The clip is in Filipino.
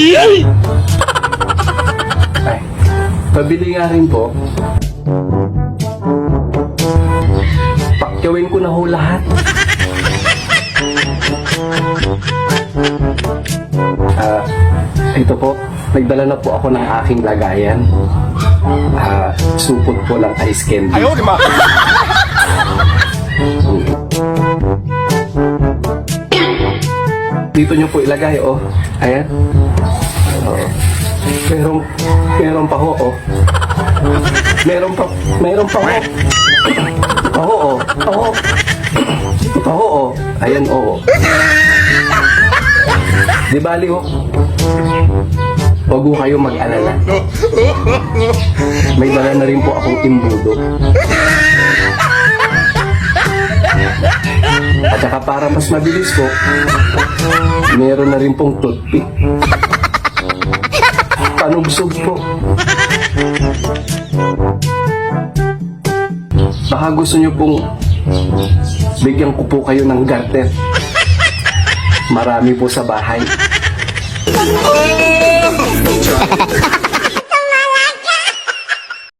Ay, pabili nga rin po. Pakyawin ko na ho lahat. Ito po, nagdala na po ako ng aking lagayan. Supot po ng ice candy. Ayaw, di ba? Dito nyo po ilagay, oh. Ayan. Oh. Meron pa ho, oh. Meron pa ho. Paho, oh. Paho. Paho, oh. Ayan, oh. Di bali, oh. Huwag ho kayo mag-alala. May dala na rin po akong imbudo. At saka para mas mabilis po, meron na rin pong toothpick. Panubsog po. Baka gusto nyo pong bigyan ko po kayo ng garter. Marami po sa bahay.